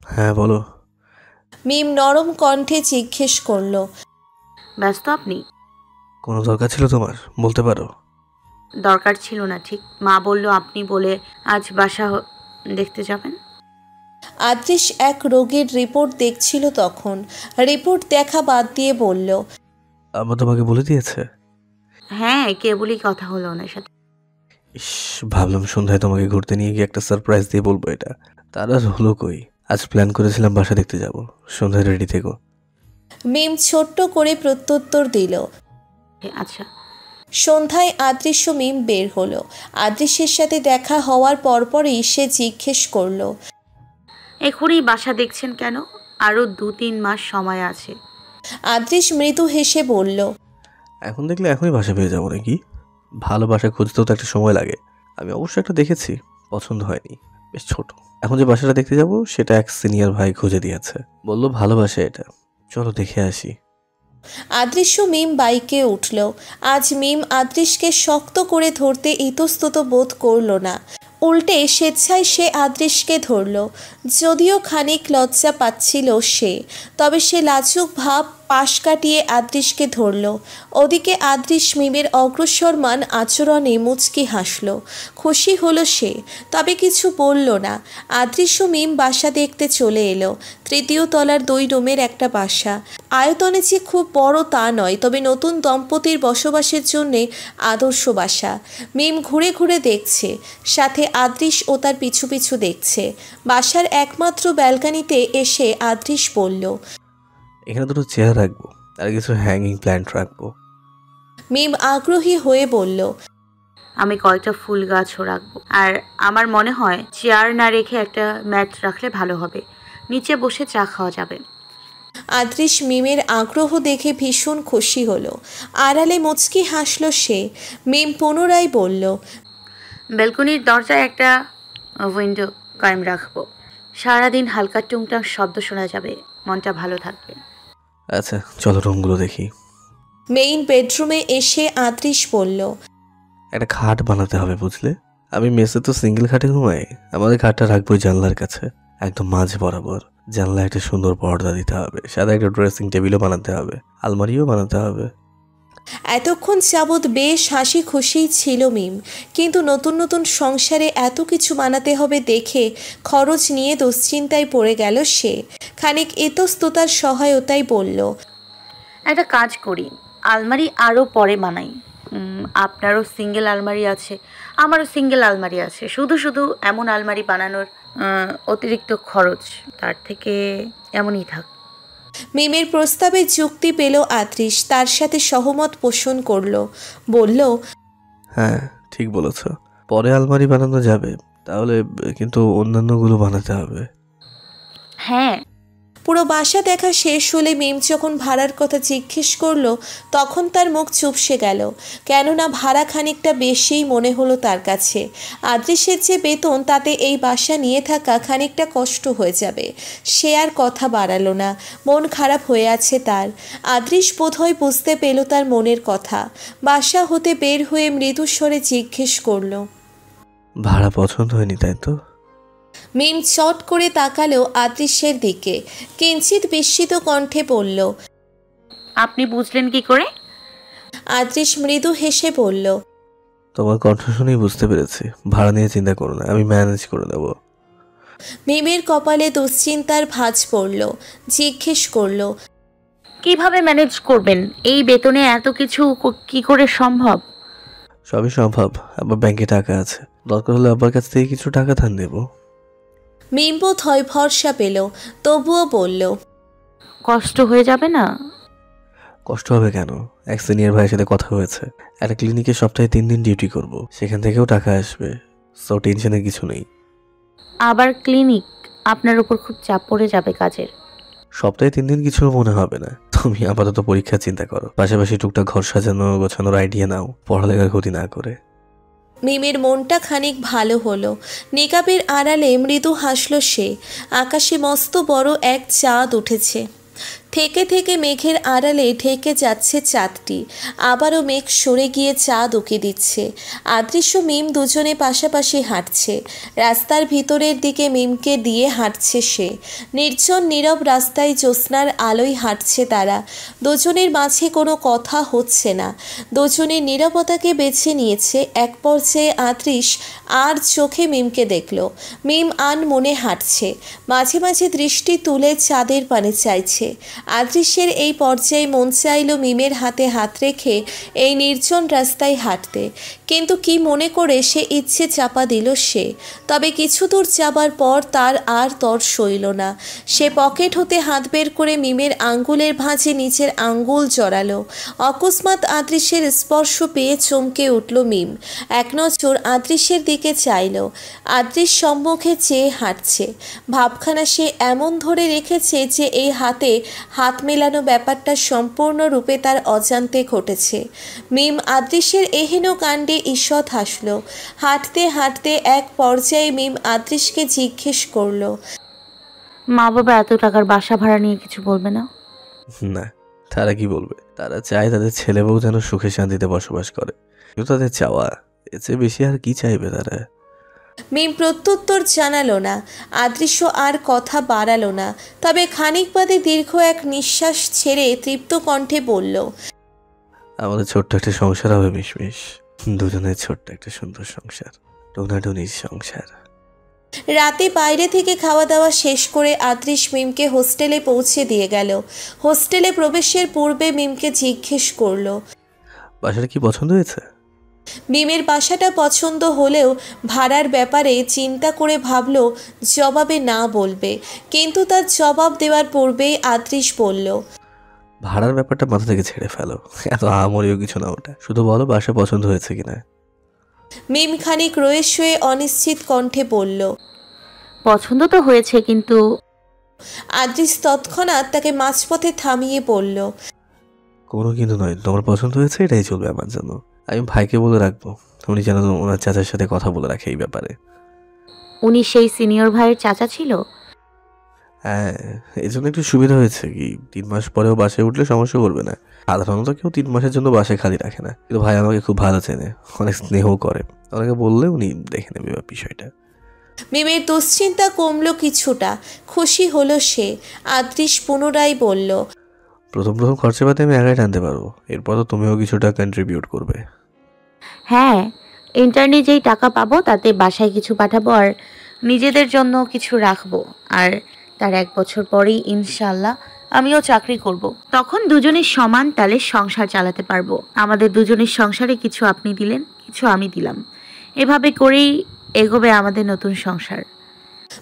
হ্যাঁ বলো। মিম নরম কণ্ঠে জিজ্ঞেস করলো। ব্যস্ত আপনি? কোনো দরকার ছিল তোমার? বলতে পারো। দরকার ছিল না ঠিক, মা বলল আপনি বলে আজ দেখতে যাবেন। আদৃশ এক রোগীর রিপোর্ট দেখছিল তখন। রিপোর্ট দেখা বাদ দিয়ে বলল, আম্মা তোমাকে বলে দিয়েছে? হ্যাঁ, কেবলই কথা হলো ওনার সাথে। ইস, ভাবলাম সন্ধ্যায় তোমাকে ঘুরতে নিয়ে গিয়ে একটা সারপ্রাইজ দিয়ে বলবো এটা। তার আর হলো কই। আজ প্ল্যান করেছিলাম বাসা দেখতে যাব। সন্ধ্যায় রেডি থেকো। মিম ছোট্ট করে প্রত্যুত্তর দিল। আচ্ছা। সন্ধ্যায় আদৃশ্য মিম বের হলো। আদৃশ্যের সাথে দেখা হওয়ার পরপরই সে জিজ্ঞেস করলো, এখনই বাসা দেখছেন কেন? আরো 2-3 মাস সময় আছে। আদৃশ মৃদু হেসে বলল, এখন দেখলে এখনই বাসা পেয়ে যাবো নাকি? ভালো বাসা খুঁজতেও তো একটা সময় লাগে। আমি অবশ্য একটা দেখেছি, পছন্দ হয়নি, বেশ ছোট। এখন যে বাসাটা দেখতে যাব সেটা এক সিনিয়র ভাই খুঁজে দিয়েছে, বললো ভালোবাসে এটা। চলো দেখে আসি। আদৃশ্য মিম বাইকে উঠল। আজ মিম আদৃশকে শক্ত করে ধরতে ইতস্তত বোধ করল না, উল্টে স্বেচ্ছায় সে আদৃশকে ধরল। যদিও খানিক লজ্জা পাচ্ছিল সে, তবে সে লাজুক ভাব পাশ কাটিয়ে আদৃশকে ধরল। ওদিকে আদৃশ মিমের অগ্রসরমান আচরণে মুচকি হাসল। খুশি হলো সে, তবে কিছু বলল না। আদৃশ্য মিম বাসা দেখতে চলে এলো। তৃতীয় তলার 2 রুমের একটা বাসা। আয়তনে যে খুব বড় তা নয়, তবে নতুন দম্পতির বসবাসের জন্যে আদর্শ বাসা। মিম ঘুরে ঘুরে দেখছে, সাথে আদৃশ ও তার পিছু পিছু দেখছে। বাসার একমাত্র ব্যালকানিতে এসে আদৃশ বলল, এখানে দুটো চেয়ার রাখবো আর কিছু হ্যাঙ্গিং প্ল্যান্ট রাখবো। মিম আগ্রহী হয়ে বলল, আমি কয়েকটা ফুল গাছও রাখবো। আর আমার মনে হয় চেয়ার না রেখে একটা ম্যাট রাখলে ভালো হবে, নিচে বসে চা খাওয়া যাবে। আদৃশ মিমের আগ্রহ দেখে ভীষণ খুশি হলো। আড়ালে মুচকি হাসল সে। মিম পুনরায় বলল, ব্যালকনির দরজায় একটা উইন্ডো কায়েম রাখবো, সারাদিন হালকা টুংটাং শব্দ শোনা যাবে, মনটা ভালো থাকবে। আচ্ছা চলো রুমগুলো দেখি। মেইন বেডরুমে এসে আদৃশ বলল, একটা খাট বানাতে হবে বুঝলে। আমি মেসে তো সিঙ্গেল খাটে ঘুমাই, আমাদের খাটটা রাখবো জানলার কাছে, একদম মাঝে বরাবর। জানলায় একটা সুন্দর পর্দা দিতে হবে, সাথে একটা ড্রেসিং টেবিলও বানাতে হবে, আলমারিও বানাতে হবে। এতক্ষণ যাবৎ বেশ হাসি খুশিই ছিল মিম, কিন্তু নতুন নতুন সংসারে এত কিছু বানাতে হবে দেখে খরচ নিয়ে দুশ্চিন্তায় পড়ে গেল সে। খানিক ইতস্ততার সহায়তায় বলল, একটা কাজ করি, আলমারি আরও পরে বানাই। আপনারও সিঙ্গেল আলমারি আছে, আমারও সিঙ্গেল আলমারি আছে, শুধু শুধু এমন আলমারি বানানোর অতিরিক্ত খরচ, তার থেকে এমনই থাক। মিমের প্রস্তাবে যুক্তি পেল আদৃশ, তার সাথে সহমত পোষণ করল। বলল, হ্যাঁ ঠিক বলেছ, পরে আলমারি বানানো যাবে, তাহলে কিন্তু অন্যান্যগুলো বানাতে হবে। হ্যাঁ। পুরো বাসা দেখা শেষ হলে মিম যখন ভাড়ার কথা জিজ্ঞেস করলো, তখন তার মুখ চুপসে গেল। কেননা ভাড়া খানিকটা বেশিই মনে হলো তার কাছে। আদৃশের যে বেতন, তাতে এই বাসা নিয়ে থাকা খানিকটা কষ্ট হয়ে যাবে। সে আর কথা বাড়ালো না, মন খারাপ হয়ে আছে তার। আদৃশ বোধহয় বুঝতে পেল তার মনের কথা। বাসা হতে বের হয়ে মৃদুস্বরে জিজ্ঞেস করলো, ভাড়া পছন্দ হয়নি তাই তো? মিম চট করে তাকালো আদৃশের দিকে, কিঞ্চিত বিস্মিত কণ্ঠে বলল, আপনি বুঝলেন কি করে? আদৃশ মৃদু হেসে বলল, তোমার কণ্ঠ শুনেই বুঝতে পেরেছি। ভাড়া নিয়ে চিন্তা করো না, আমি ম্যানেজ করে দেবো। মিমের কপালে দুশ্চিন্তার ভাঁজ পড়ল। জিজ্ঞেস করল, কিভাবে ম্যানেজ করবেন? এই বেতনে এত কিছু কি করে সম্ভব? সবই সম্ভব, আবার ব্যাংকে টাকা আছে, দরকার হলে আব্বার কাছ থেকে কিছু টাকা ধার নেবো। মিম বোধ হয় ভরসা পেল, তবুও বলল, কষ্ট হয়ে যাবে না? কষ্ট হবে কেন? এক সিনিয়র ভাইয়ের সাথে কথা হয়েছে, একটা ক্লিনিকে সপ্তাহে 3 দিন ডিউটি করব, সেখান থেকেও টাকা আসবে, সো টেনশনের কিছু নেই। আবার ক্লিনিক? আপনার উপর খুব চাপ পড়ে যাবে কাজের। সপ্তাহে 3 দিন কিছু মনে হবে না। তুমি আপাতত পরীক্ষা চিন্তা করো, পাশাপাশি টুকটাক ঘর সাজানো গোছানোর আইডিয়া নাও, পড়ালেখার ক্ষতি না করে। মিমের মনটা খানিক ভালো হলো। নিকাবের আড়ালে মৃদু হাসল সে। আকাশে মস্ত বড় এক চাঁদ উঠেছে। থেকে থেকে মেঘের আড়ালে ঢেকে যাচ্ছে চাঁদটি। আবারও মেঘ সরে গিয়ে চাঁদ উঁকি দিচ্ছে। আদৃশ্য মিম দুজনে পাশাপাশি হাঁটছে। রাস্তার ভিতরের দিকে মিমকে দিয়ে হাঁটছে সে। নির্জন নীরব রাস্তায় জ্যোৎস্নার আলোয় হাঁটছে তারা। দুজনের মাঝে কোনো কথা হচ্ছে না। দুজনের নীরবতাকে বেছে নিয়েছে। এক পর্যায়ে আদৃশ আর চোখে মিমকে দেখল। মিম মনে হাঁটছে, মাঝে মাঝে দৃষ্টি তুলে চাঁদের পানে চাইছে। আদৃশের এই পর্যায়ে মন চাইল মিমের হাতে হাত রেখে এই নির্জন রাস্তায় হাঁটতে, কিন্তু কি মনে করে সে ইচ্ছে চাপা দিল সে। তবে কিছু দূর যাবার পর তার আর তর সইল না। সে পকেট হতে হাত বের করে মিমের আঙ্গুলের ভাঁজে নিচের আঙ্গুল জড়ালো। অকস্মাৎ আদৃশের স্পর্শ পেয়ে চমকে উঠল মিম। এক নজর আদৃশের দিকে চাইল। আদৃশ সম্মুখে চেয়ে হাঁটছে। ভাবখানা সে এমন ধরে রেখেছে যে এই হাতে হাত মেলানো ব্যাপারটা সম্পূর্ণরূপে তার অজান্তে ঘটেছে। মিম আদৃশের এহেন কাণ্ডে ঈষৎ হাসল। হাঁটতে হাঁটতে এক পর্যায়ে মিম আদৃশকে জিজ্ঞেস করল, মা বাবা এত টাকার বাসা ভাড়া নিয়ে কিছু বলবে না? না, তারা কি বলবে? তারা চায় তাদের ছেলে বউ যেন সুখে শান্তিতে বসবাস করে। কিন্তু তাদের চাওয়া, এর চেয়ে বেশি আর কি চাইবে তারা? মিম প্রত্যুত্তর জানালো না। আদৃশ্য আর কথা বাড়ালো না। তবে খানিক বাদে দীর্ঘ এক নিঃশ্বাস ছেড়ে তৃপ্ত কণ্ঠে বলল, আমাদের ছোট্ট একটা সংসার হবে মিশমিশ, দুজনের ছোট্ট একটা সুন্দর সংসার, টোনাটুনির সংসার। রাতে বাইরে থেকে খাওয়া দাওয়া শেষ করে আদৃশ মিমকে হোস্টেলে পৌঁছে দিয়ে গেল। হোস্টেলে প্রবেশের পূর্বে মিমকে জিজ্ঞেস করলো, বাসাটা কি পছন্দ হয়েছে? মিমের বাসাটা পছন্দ হলেও ভাড়ার ব্যাপারে চিন্তা করে ভাবল জবাবে না বলবে, কিন্তু তার জবাব দেওয়ার পূর্বেই আদৃশ বলল, ভাড়ার ব্যাপারটা মাথা থেকে ছেড়ে ফেলো, এত আহামরিও কিছু না ওটা। শুধু বলো বাসা পছন্দ হয়েছে কিনা। মিম খানিক রয়ে শুয়ে অনিশ্চিত কণ্ঠে বলল, পছন্দ তো হয়েছে, কিন্তু আদৃশ তৎক্ষণাৎ তাকে মাঝপথে থামিয়ে বলল, কোনো কিন্তু নয়, তোমার পছন্দ হয়েছে এটাই চলবে আমার জন্য। আমি ভাইকে বলে রাখবো, উনি যেন ওনার চাচার সাথে কথা বলে রাখে এই ব্যাপারে। উনি সেই সিনিয়র ভাইয়ের চাচা ছিল? হ্যাঁ, এই জন্য একটু সুবিধা হয়েছে কি 3 মাস পরেও বাসায় উঠলে সমস্যা করবে না। সাধারণত কেউ 3 মাসের জন্য বাসায় খালি রাখে না, কিন্তু ভাই আমাকে খুব ভালো চেনে, অনেক স্নেহ করে। ওনাকে বললে উনি দেখে নেবে বিষয়টা। মিমের দুশ্চিন্তা কমল কিছুটা, খুশি হলো সে। আদৃশ পুনরায় বলল, প্রথম খরচাপাতি আমি একাই টানতে পারবো, এরপর তো তুমিও কিছুটা কন্ট্রিবিউট করবে। হ্যাঁ, ইন্টার্নে যেই টাকা পাবো তাতে বাসায় কিছু পাঠাবো আর নিজেদের জন্য কিছু রাখবো। আর তার 1 বছর পরেই ইনশাল্লাহ আমিও চাকরি করব। তখন দুজনের সমান তালে সংসার চালাতে পারবো। আমাদের দুজনের সংসারে কিছু আপনি দিলেন, কিছু আমি দিলাম, এভাবে করেই এগোবে আমাদের নতুন সংসার।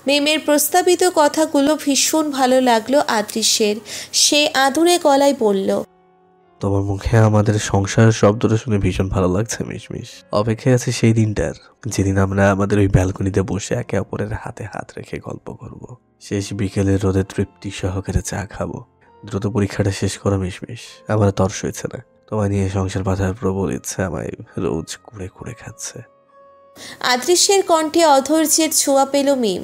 মিমের প্রস্তাবিত কথাগুলো ভীষণ ভালো লাগলো আদৃশের। সে আদুরে গলায় বলল, তোমার মুখে আমাদের সংসার শব্দটা শুনে ভীষণ ভালো লাগছে মিশমিশ। অপেক্ষায় আছে সেই দিনটার, যেদিন আমরা আমাদের ওই ব্যালকনিতে বসে একে অপরের হাতে হাত রেখে গল্প করব। শেষ বিকেলের রোদে তৃপ্তি সহকারে চা খাবো। দ্রুত পরীক্ষাটা শেষ করো মিশমিশ, আমার তর্স হয়েছে না। তোমায় নিয়ে সংসার বাঁধার প্রবল ইচ্ছে আমায় রোজ কুড়ে কুড়ে খাচ্ছে। আদৃশের কণ্ঠে অধৈর্যের ছোঁয়া পেল মিম।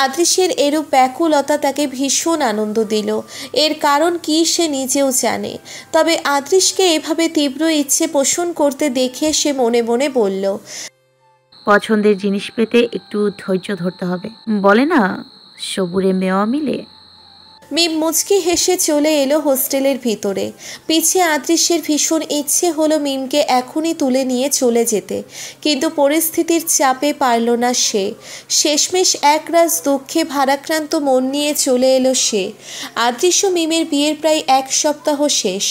আদৃশের এরূপ ব্যাকুলতা তাকে ভীষণ আনন্দ দিল। এর কারণ কি সে নিজেও জানে। তবে আদৃশকে এভাবে তীব্র ইচ্ছে পোষণ করতে দেখে সে মনে মনে বলল, পছন্দের জিনিস পেতে একটু ধৈর্য ধরতে হবে, বলে না সবুরে মেওয়া মিলে। মিম মুচকি হেসে চলে এলো হোস্টেলের ভিতরে। পিছে আদৃশের ভীষণ ইচ্ছে হলো মিমকে এখনই তুলে নিয়ে চলে যেতে, কিন্তু পরিস্থিতির চাপে পারল না সে। শেষমেশ একরাশ দুঃখে ভারাক্রান্ত মন নিয়ে চলে এলো সে। আদৃশ্য মিমের বিয়ের প্রায় 1 সপ্তাহ শেষ।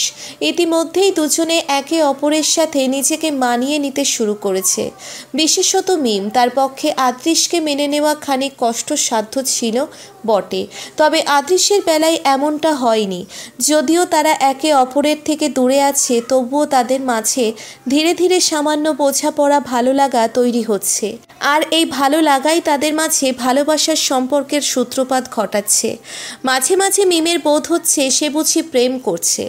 ইতিমধ্যেই দুজনে একে অপরের সাথে নিজেকে মানিয়ে নিতে শুরু করেছে। বিশেষত মিম, তার পক্ষে আদৃশকে মেনে নেওয়া খানিক কষ্টসাধ্য ছিল বটে, তবে আদৃশের বেলায় এমনটা হয়নি। যদিও তারা একে অপরের থেকে দূরে আছে, তবুও তাদের মাঝে ধীরে ধীরে সামান্য বোঝাপড়া ভালো লাগা তৈরি হচ্ছে। আর এই ভালো লাগাই তাদের মাঝে ভালোবাসার সম্পর্কের সূত্রপাত ঘটাচ্ছে। মাঝে মাঝে মিমের বোধ হচ্ছে সে বুঝি প্রেম করছে।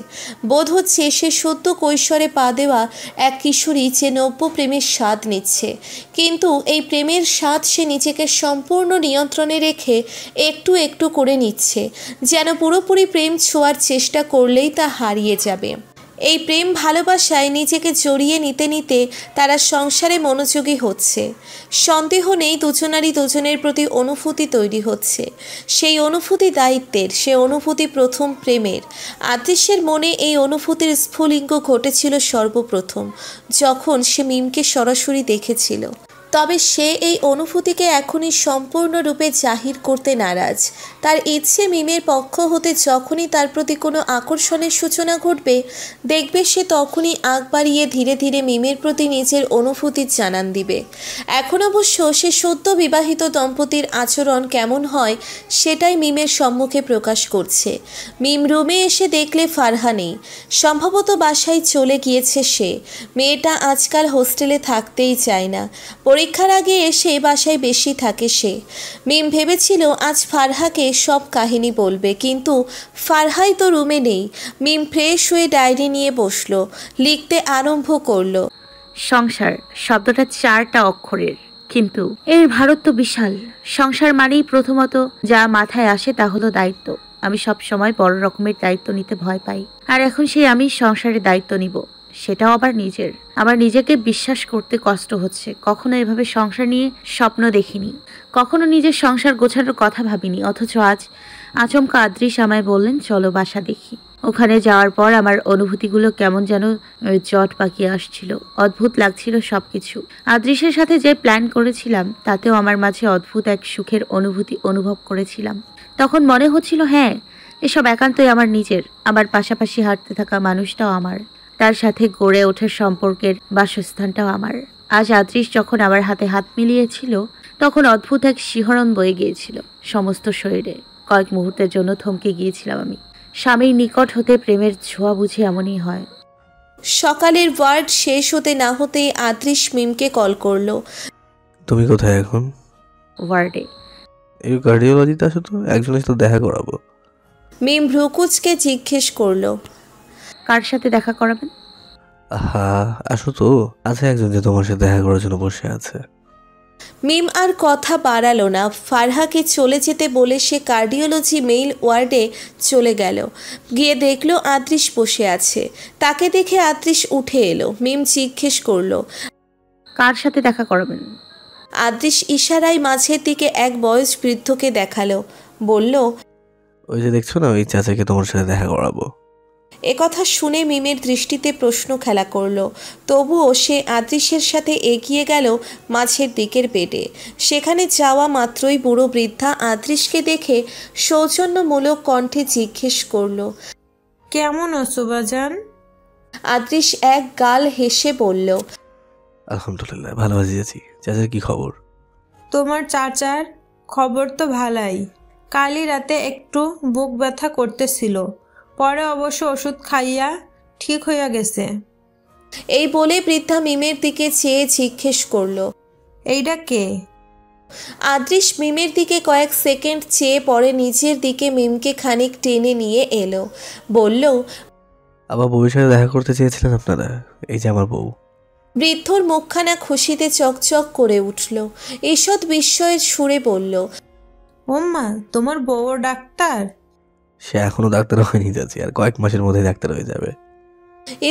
বোধ হচ্ছে সে সদ্য কৈশোরে পা দেওয়া এক কিশোরী যে নব্য প্রেমের স্বাদ নিচ্ছে। কিন্তু এই প্রেমের স্বাদ সে নিজেকে সম্পূর্ণ নিয়ন্ত্রণে রেখে একটু একটু করে নিচ্ছে, যেন পুরোপুরি প্রেম ছোঁয়ার চেষ্টা করলেই তা হারিয়ে যাবে। এই প্রেম ভালোবাসায় নিজেকে জড়িয়ে নিতে নিতে তারা সংসারে মনোযোগী হচ্ছে। সন্দেহ নেই দুজনারই দুজনের প্রতি অনুভূতি তৈরি হচ্ছে। সেই অনুভূতি দায়িত্বের, সে অনুভূতি প্রথম প্রেমের। আদৃশ্যের মনে এই অনুভূতির স্ফুলিঙ্গ ঘটেছিল সর্বপ্রথম যখন সে মিমকে সরাসরি দেখেছিল। তবে সে এই অনুভূতিকে এখনই সম্পূর্ণরূপে জাহির করতে নারাজ। তার ইচ্ছে মিমের পক্ষ হতে যখনই তার প্রতি কোনো আকর্ষণের সূচনা ঘটবে, দেখবে সে তখনই আগ বাড়িয়ে ধীরে ধীরে মিমের প্রতি নিজের অনুভূতির জানান দিবে। এখন অবশ্য সে সদ্য বিবাহিত দম্পতির আচরণ কেমন হয় সেটাই মিমের সম্মুখে প্রকাশ করছে। মিম রুমে এসে দেখলে ফারহা নেই, সম্ভবত বাসায় চলে গিয়েছে সে। মেয়েটা আজকাল হোস্টেলে থাকতেই চায় না, পরীক্ষার আগে এসে বাসায় বেশি থাকে সে। মিম ভেবেছিল আজ ফারহাকে সব কাহিনী বলবে, কিন্তু ফারহাই তো রুমে নেই। মিম ফ্রেশ হয়ে ডায়েরি নিয়ে বসলো, লিখতে আরম্ভ করলো। সংসার শব্দটা 4টা অক্ষরের, কিন্তু এর ভারত তো বিশাল। সংসার মানেই প্রথমত যা মাথায় আসে তা হলো দায়িত্ব। আমি সব সময় বড় রকমের দায়িত্ব নিতে ভয় পাই, আর এখন সেই আমি সংসারের দায়িত্ব নিব, সেটাও আবার নিজের। আমার নিজেকে বিশ্বাস করতে কষ্ট হচ্ছে। কখনো এভাবে সংসার নিয়ে স্বপ্ন দেখিনি, কখনো নিজের সংসার গোছানোর কথা ভাবিনি। অথচ আজ আচমকা আদৃশ আমায় বললেন চলো বাসা দেখি। ওখানে যাওয়ার পর আমার অনুভূতিগুলো কেমন যেন জট পাকিয়ে আসছিল। অদ্ভুত লাগছিল সবকিছু। আদৃশের সাথে যে প্ল্যান করেছিলাম তাতেও আমার মাঝে অদ্ভুত এক সুখের অনুভূতি অনুভব করেছিলাম। তখন মনে হচ্ছিল হ্যাঁ, এসব একান্তই আমার নিজের। আমার পাশাপাশি হাঁটতে থাকা মানুষটাও আমার, তার সাথে গড়ে ওঠার সম্পর্কের বাসস্থানটাও আমার। আজ আদৃশ যখন আমার হাতে হাত মিলিয়েছিল তখন অদ্ভুত এক শিহরণ বয়ে গিয়েছিল সমস্ত শরীরে। কয়েক মুহূর্তের জন্য থমকে গিয়েছিলাম আমি। স্বামীর নিকট হতে প্রেমের ছোঁয়া বুঝি এমনই হয়। সকালের ওয়ার্ড শেষ হতে না হতেই আদৃশ মিমকে কল করলো। তুমি কোথায় এখন? ওয়ার্ডে। এই কার্ডিওলজিতে আসো তো, একজনের সাথে দেখা করাবো। মিম ভ্রুকুচকে জিজ্ঞেস করলো, কার সাথে দেখা করাবেন? হ্যাঁ আসো তো, আছে একজন যে তোমার সাথে দেখা করার জন্য বসে আছে। মিম আর কথা বাড়ালো না। ফারহাকে চলে যেতে বলে সে কার্ডিওলজি মেইল ওয়ার্ডে চলে গেল। গিয়ে দেখলো আদৃশ বসে আছে। তাকে দেখে আদৃশ উঠে এলো। মিম জিজ্ঞেস করলো, কার সাথে দেখা করাবেন? আদৃশ ইশারায় মাঝের দিকে এক বয়স বৃদ্ধকে দেখালো, বলল, ওই যে দেখছো না, ওই চাচাকে তোমার সাথে দেখা করাবো। একথা শুনে মিমের দৃষ্টিতে প্রশ্ন খেলা করলো। তবুও সে আদৃশের সাথে এগিয়ে গেল মাঝের দিকের বেডে। সেখানে যাওয়া মাত্রই বুড়ো বৃদ্ধা আদৃশকে দেখে সৌজন্যমূলক কণ্ঠে জিজ্ঞেস করলো, কেমন আছো বাজান? আদৃশ এক গাল হেসে বলল, আলহামদুলিল্লাহ ভালো আছি। চাচার কি খবর? তোমার চাচার খবর তো ভালাই। কালই রাতে একটু বুক ব্যথা করতেছিল, পরে অবশ্য ওষুধ খাইয়া ঠিক হইয়া গেছে। এই বলে বৃদ্ধা মিমের দিকে চেয়ে জিজ্ঞেস করলো, এইটা কে? আদৃশ মিমের দিকে কয়েক সেকেন্ড চেয়ে পরে নিজের দিকে মিমকে খানিক টেনে নিয়ে এলো, বলল, আবার বউয়ের সাথে দেখা করতে চেয়েছিলেন আপনারা, এই যে আমার বউ। বৃদ্ধর মুখখানা খুশিতে চকচক করে উঠল। ঈষৎ বিস্ময়ের সুরে বলল, ওম্মা, তোমার বউ ডাক্তার? সে এখনো ডাক্তার হয়নি চাচি, আর কয়েক মাসের মধ্যে ডাক্তার হয়ে যাবে।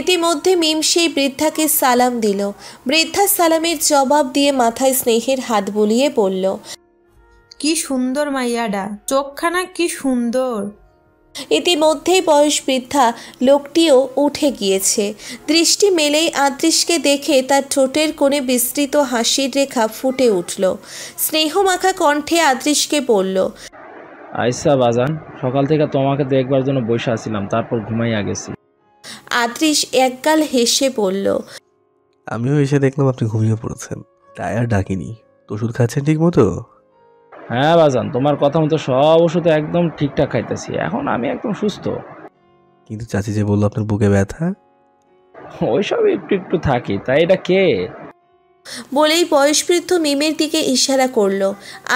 ইতিমধ্যে মিম সেই বৃদ্ধাকে সালাম দিল। বৃদ্ধা সালামের জবাব দিয়ে মাথায় স্নেহের হাত বুলিয়ে বলল, কি সুন্দর মাইয়াডা, চোখখানা কি সুন্দর। ইতিমধ্যেই বয়স বৃদ্ধা লোকটিও উঠে গিয়েছে। দৃষ্টি মেলেই আদৃশকে দেখে তার ঠোঁটের কোণে বিস্তৃত হাসির রেখা ফুটে উঠল। স্নেহমাখা কণ্ঠে আদৃশকে বলল, আইসা বাজান, সকাল থেকে তোমাকে দেখবার জন্য বসে আছিলাম, তারপর ঘুমাইয়া গেছি। আদৃশ একগাল হেসে বলল, আমিও এসে দেখলাম আপনি ঘুমিয়ে পড়েছেন, তাই আর ডাকিনি। তো ওষুধ খাচ্ছেন ঠিক মতো? হ্যাঁ বাজান, তোমার কথা মতো সব ওষুধ একদম ঠিকঠাক খাইতেছি, এখন আমি একদম সুস্থ। কিন্তু চাচি যে বললো আপনার বুকে ব্যথা। ওইসব একটু একটু থাকি, তাই এটা কে? বলেই বয়সবৃদ্ধ মিমের দিকে ইশারা করলো।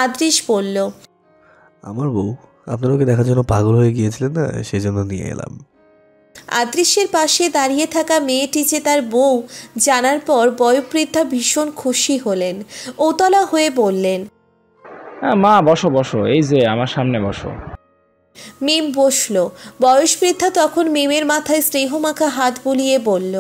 আদৃশ বলল, আমার বউ। আপনার ওকে দেখার জন্য পাগল হয়ে গিয়েছিলেন না, সেই জন্য নিয়ে এলাম। আদৃশের পাশে দাঁড়িয়ে থাকা মেয়েটি যে তার বউ জানার পর বয়োবৃদ্ধা ভীষণ খুশি হলেন। ওতলা হয়ে বললেন, হ্যাঁ মা, বসো বসো, এই যে আমার সামনে বসো। মিম বসলো। বয়স বৃদ্ধা তখন মিমের মাথায় স্নেহমাখা হাত বুলিয়ে বলল,